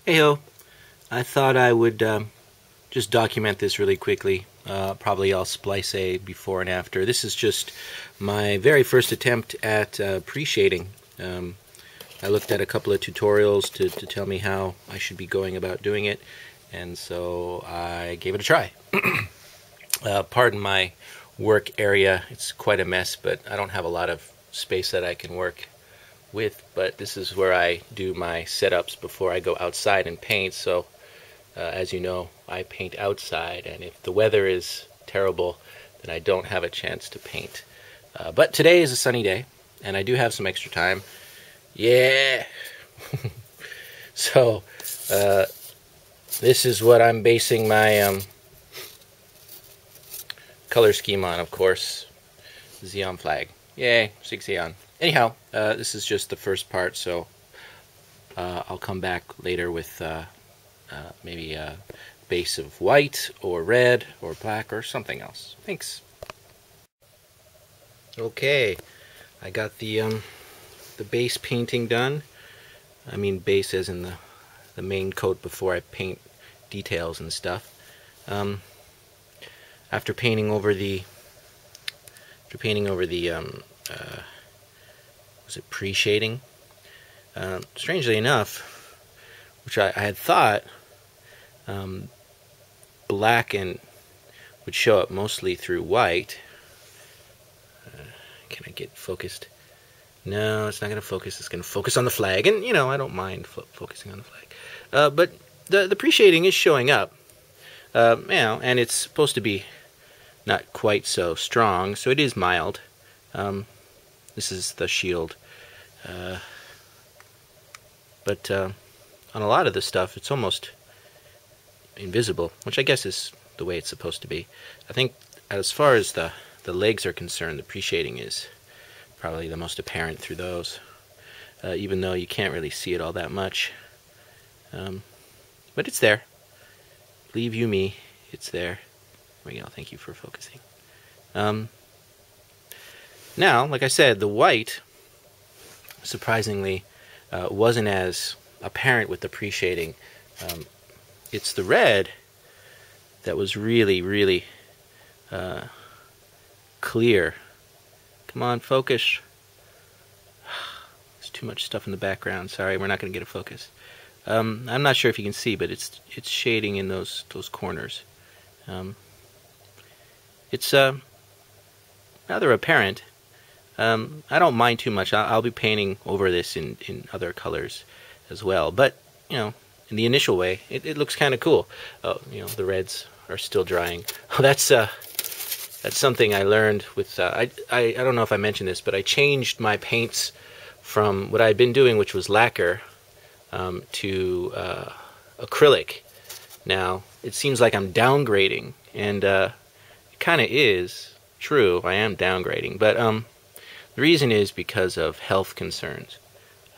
Heyo, I thought I would just document this really quickly. Probably I'll splice a before and after. This is just my very first attempt at pre-shading. I looked at a couple of tutorials to tell me how I should be going about doing it, and so I gave it a try. Pardon my work area, it's quite a mess, but I don't have a lot of space that I can work with, but this is where I do my setups before I go outside and paint. So as you know, I paint outside, and if the weather is terrible, then I don't have a chance to paint. But today is a sunny day, and I do have some extra time. Yeah! So, this is what I'm basing my color scheme on, of course. Zeon flag. Yay, 6 Zeon. Anyhow, this is just the first part, so I'll come back later with maybe a base of white or red or black or something else. Thanks. Okay, I got the base painting done. I mean base as in the main coat before I paint details and stuff. After painting over the was it pre-shading? Strangely enough, which I had thought black and would show up mostly through white. Can I get focused? No, it's not going to focus. It's going to focus on the flag, and you know I don't mind focusing on the flag. But the pre-shading is showing up, you know, and it's supposed to be not quite so strong, so it is mild. This is the shield, but on a lot of the stuff it's almost invisible, which I guess is the way it's supposed to be. I think as far as the legs are concerned, the pre-shading is probably the most apparent through those, even though you can't really see it all that much. But it's there. Believe you me, it's there. There we go, thank you for focusing. Now, like I said, the white, surprisingly, wasn't as apparent with the pre-shading. It's the red that was really, really clear. Come on, focus. There's too much stuff in the background. Sorry, we're not going to get a focus. I'm not sure if you can see, but it's shading in those corners. It's rather apparent. I don't mind too much. I'll be painting over this in other colors as well. But, you know, in the initial way, it looks kind of cool. Oh, you know, the reds are still drying. Oh, that's something I learned with, I don't know if I mentioned this, but I changed my paints from what I'd been doing, which was lacquer, to acrylic. Now, it seems like I'm downgrading, and it kind of is true. I am downgrading, but the reason is because of health concerns.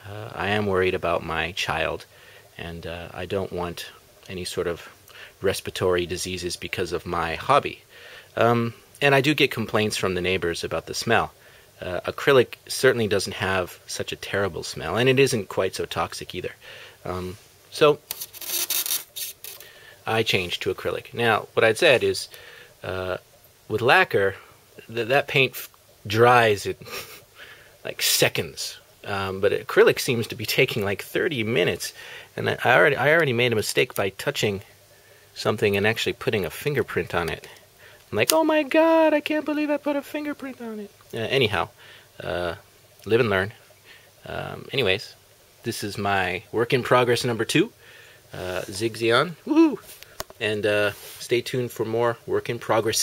I am worried about my child, and I don't want any sort of respiratory diseases because of my hobby. And I do get complaints from the neighbors about the smell. Acrylic certainly doesn't have such a terrible smell, and it isn't quite so toxic either. So I changed to acrylic. Now, what I'd said is, with lacquer, that paint dries in like seconds, but acrylic seems to be taking like 30 minutes, and I already made a mistake by touching something and actually putting a fingerprint on it. I'm like, oh my god, I can't believe I put a fingerprint on it. Anyhow, live and learn. Anyways, this is my work in progress number 2, Zig Zeon. Woohoo! And stay tuned for more work in progress.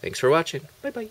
Thanks for watching. Bye bye.